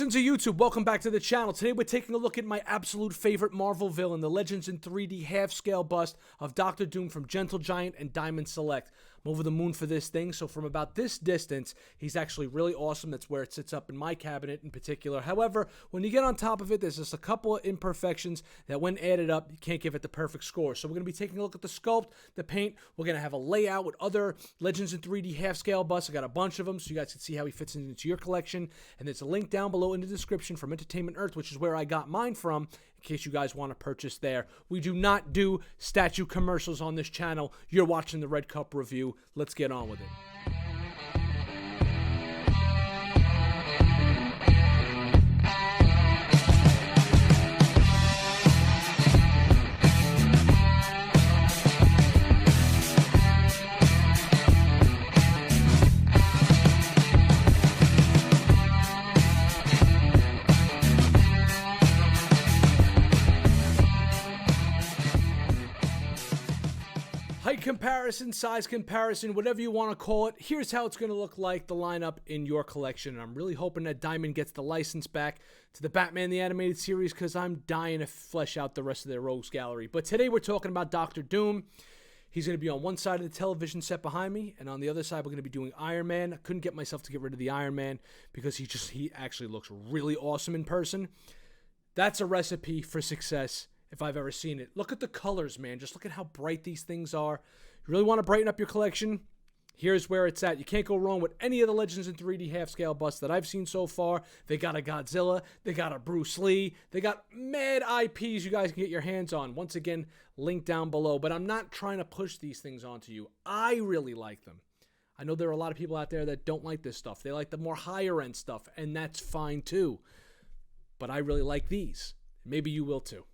Citizens of YouTube, welcome back to the channel. Today we're taking a look at my absolute favorite Marvel villain, the Legends in 3D half-scale bust of Dr. Doom from Gentle Giant and Diamond Select. I'm over the moon for this thing, so from about this distance, he's actually really awesome. That's where it sits up in my cabinet in particular. However, when you get on top of it, there's just a couple of imperfections that when added up, you can't give it the perfect score. So we're going to be taking a look at the sculpt, the paint. We're going to have a layout with other Legends in 3D half-scale busts. I got a bunch of them, so you guys can see how he fits into your collection. And there's a link down below in the description from Entertainment Earth, which is where I got mine from, in case you guys want to purchase there. We do not do statue commercials on this channel. You're watching the Red Cup review. Let's get on with it. Height comparison, size comparison, whatever you want to call it, here's how it's going to look like, the lineup in your collection. And I'm really hoping that Diamond gets the license back to the Batman the Animated Series, because I'm dying to flesh out the rest of their Rogues Gallery. But today we're talking about Dr. Doom. He's going to be on one side of the television set behind me, and on the other side we're going to be doing Iron Man. I couldn't get myself to get rid of the Iron Man because he actually looks really awesome in person. That's a recipe for success if I've ever seen it. Look at the colors, man. Just look at how bright these things are. You really want to brighten up your collection? Here's where it's at. You can't go wrong with any of the Legends in 3D half-scale busts that I've seen so far. They got a Godzilla. They got a Bruce Lee. They got mad IPs you guys can get your hands on. Once again, link down below. But I'm not trying to push these things onto you. I really like them. I know there are a lot of people out there that don't like this stuff. They like the more higher-end stuff, and that's fine too. But I really like these. Maybe you will too.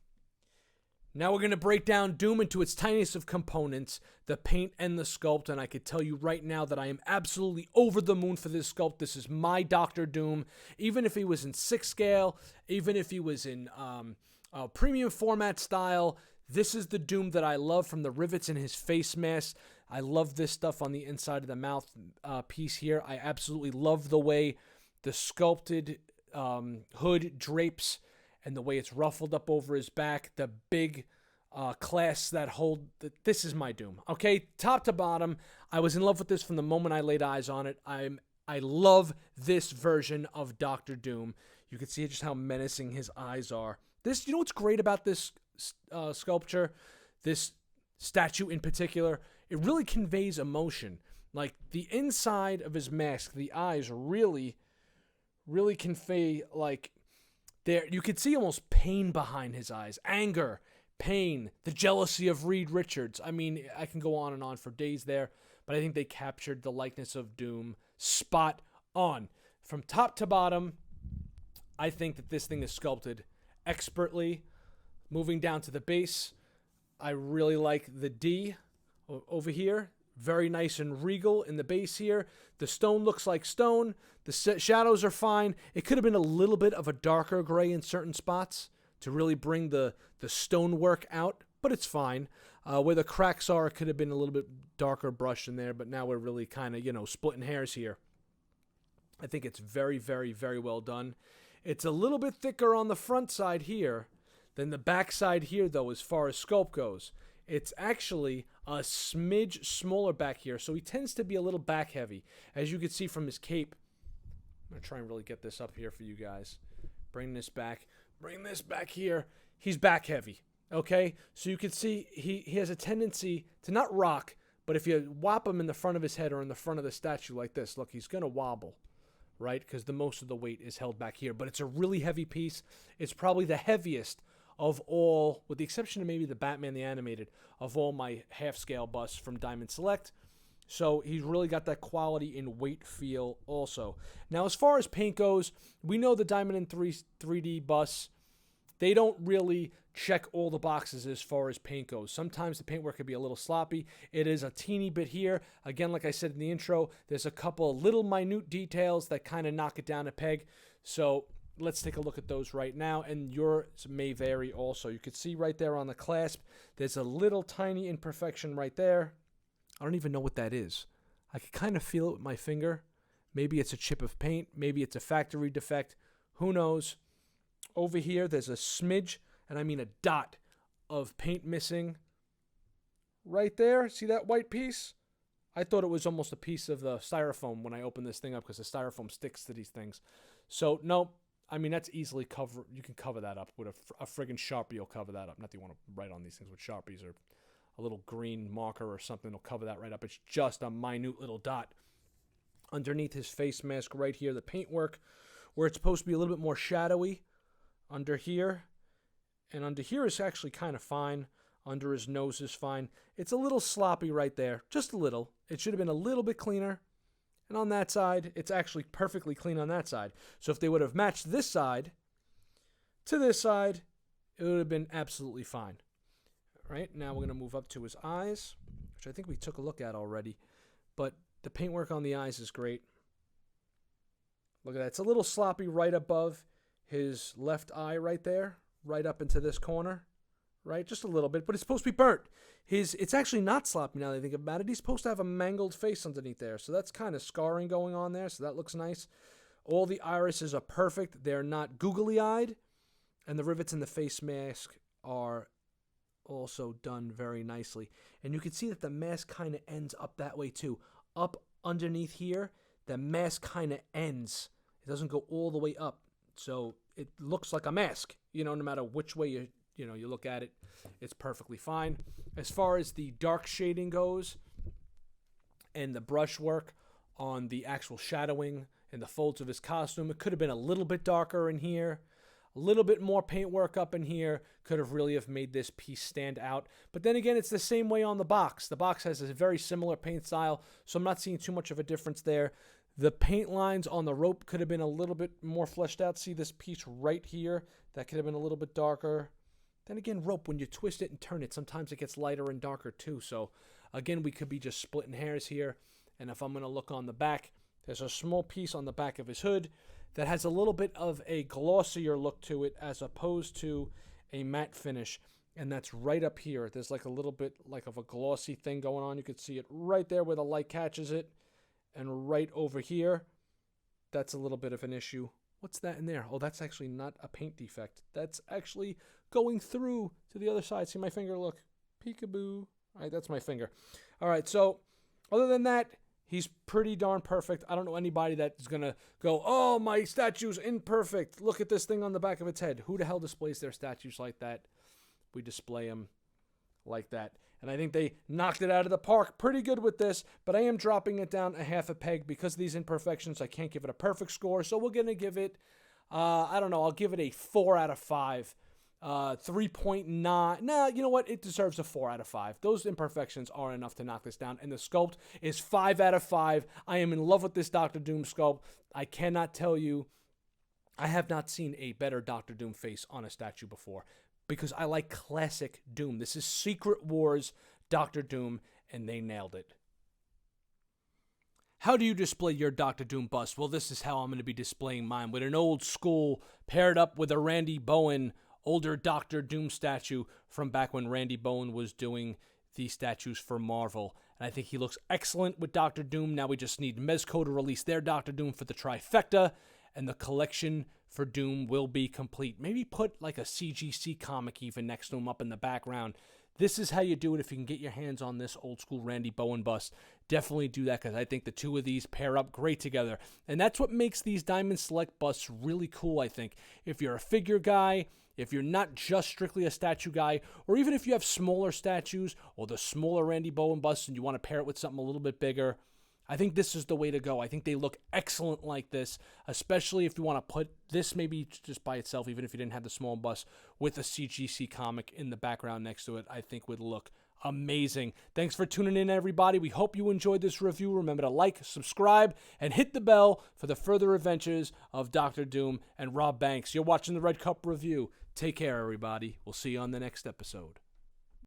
Now we're going to break down Doom into its tiniest of components, the paint and the sculpt, and I can tell you right now that I am absolutely over the moon for this sculpt. This is my Dr. Doom. Even if he was in 6 scale, even if he was in premium format style, this is the Doom that I love, from the rivets in his face mask. I love this stuff on the inside of the mouth piece here. I absolutely love the way the sculpted hood drapes and the way it's ruffled up over his back, the big clasps that hold. This is my Doom. Okay, top to bottom, I was in love with this from the moment I laid eyes on it. I love this version of Dr. Doom. You can see just how menacing his eyes are. This, you know what's great about this sculpture, this statue in particular? It really conveys emotion. Like the inside of his mask, the eyes really convey, like, there, you could see almost pain behind his eyes, anger, pain, the jealousy of Reed Richards. I mean, I can go on and on for days there, but I think they captured the likeness of Doom spot on. From top to bottom, I think that this thing is sculpted expertly. Moving down to the base, I really like the D over here. Very nice and regal in the base here. The stone looks like stone. The shadows are fine. It could have been a little bit of a darker gray in certain spots to really bring the stonework out, but it's fine. Where the cracks are, it could have been a little bit darker brush in there, but now we're really kind of, splitting hairs here. I think it's very, very, very well done. It's a little bit thicker on the front side here than the back side here, though, as far as sculpt goes. It's actually a smidge smaller back here, so he tends to be a little back heavy. As you can see from his cape, I'm going to try and really get this up here for you guys. Bring this back here. He's back heavy, okay? So you can see he has a tendency to not rock, but if you whop him in the front of his head or in the front of the statue like this, look, he's going to wobble, right? Because the most of the weight is held back here. But it's a really heavy piece. It's probably the heaviest of all, with the exception of maybe the Batman the Animated, of all my half-scale busts from Diamond Select. So he's really got that quality in weight feel also. Now, as far as paint goes, we know the Diamond in 3D busts, they don't really check all the boxes as far as paint goes. Sometimes the paintwork can be a little sloppy. It is a teeny bit here. Again, like I said in the intro, there's a couple of little minute details that kind of knock it down a peg. So let's take a look at those right now, and yours may vary also. You can see right there on the clasp, there's a little tiny imperfection right there. I don't even know what that is. I can kind of feel it with my finger. Maybe it's a chip of paint. Maybe it's a factory defect. Who knows? Over here, there's a smidge, and I mean a dot, of paint missing. Right there, see that white piece? I thought it was almost a piece of the styrofoam when I opened this thing up because the styrofoam sticks to these things. So, no, I mean, that's easily covered. You can cover that up with a friggin' Sharpie will cover that up. Not that you want to write on these things with Sharpies or a little green marker or something will cover that right up. It's just a minute little dot. Underneath his face mask right here, the paintwork, where it's supposed to be a little bit more shadowy, under here. And under here is actually kind of fine. Under his nose is fine. It's a little sloppy right there. Just a little. It should have been a little bit cleaner. And on that side, it's actually perfectly clean on that side. So if they would have matched this side to this side, it would have been absolutely fine. All right, now we're going to move up to his eyes, which I think we took a look at already. But the paintwork on the eyes is great. Look at that. It's a little sloppy right above his left eye right there, right up into this corner. Right, just a little bit, but it's supposed to be burnt. It's actually not sloppy now that I think about it. He's supposed to have a mangled face underneath there, so that's kind of scarring going on there, so that looks nice. All the irises are perfect. They're not googly-eyed, and the rivets in the face mask are also done very nicely. And you can see that the mask kind of ends up that way too. Up underneath here, the mask kind of ends. It doesn't go all the way up, so it looks like a mask, no matter which way you look at it, it's perfectly fine. As far as the dark shading goes and the brushwork on the actual shadowing and the folds of his costume, it could have been a little bit darker in here. A little bit more paintwork up in here could have really have made this piece stand out. But then again, it's the same way on the box. The box has a very similar paint style, so I'm not seeing too much of a difference there. The paint lines on the rope could have been a little bit more fleshed out. See this piece right here? That could have been a little bit darker. Then again, rope, when you twist it and turn it, sometimes it gets lighter and darker too. So, again, we could be just splitting hairs here. And if I'm going to look on the back, there's a small piece on the back of his hood that has a little bit of a glossier look to it as opposed to a matte finish. And that's right up here. There's like a little bit like of a glossy thing going on. You can see it right there where the light catches it. And right over here, that's a little bit of an issue. What's that in there? Oh, that's actually not a paint defect. That's actually going through to the other side. See my finger? Look. Peekaboo. All right, that's my finger. All right, so other than that, he's pretty darn perfect. I don't know anybody that's going to go, oh, my statue's imperfect. Look at this thing on the back of its head. Who the hell displays their statues like that? We display them like that. And I think they knocked it out of the park pretty good with this, but I am dropping it down a half a peg because of these imperfections. I can't give it a perfect score, so we're going to give it, I don't know, I'll give it a 4 out of 5. 3.9. Nah, you know what? It deserves a 4 out of 5. Those imperfections are enough to knock this down, and the sculpt is 5 out of 5. I am in love with this Dr. Doom sculpt. I cannot tell you, I have not seen a better Dr. Doom face on a statue before. Because I like classic Doom. This is Secret Wars Dr. Doom, and they nailed it. How do you display your Dr. Doom bust? Well, this is how I'm going to be displaying mine. With an old school, paired up with a Randy Bowen, older Dr. Doom statue from back when Randy Bowen was doing these statues for Marvel. And I think he looks excellent with Dr. Doom. Now we just need Mezco to release their Dr. Doom for the trifecta, and the collection for Doom will be complete. Maybe put like a CGC comic even next to him up in the background. This is how you do it if you can get your hands on this old school Randy Bowen bust. Definitely do that because I think the two of these pair up great together. And that's what makes these Diamond Select busts really cool, I think. If you're a figure guy, if you're not just strictly a statue guy, or even if you have smaller statues or the smaller Randy Bowen busts and you want to pair it with something a little bit bigger, I think this is the way to go. I think they look excellent like this, especially if you want to put this maybe just by itself, even if you didn't have the small bust, with a CGC comic in the background next to it, I think would look amazing. Thanks for tuning in, everybody. We hope you enjoyed this review. Remember to like, subscribe, and hit the bell for the further adventures of Dr. Doom and Rob Banks. You're watching the Red Cup Review. Take care, everybody. We'll see you on the next episode.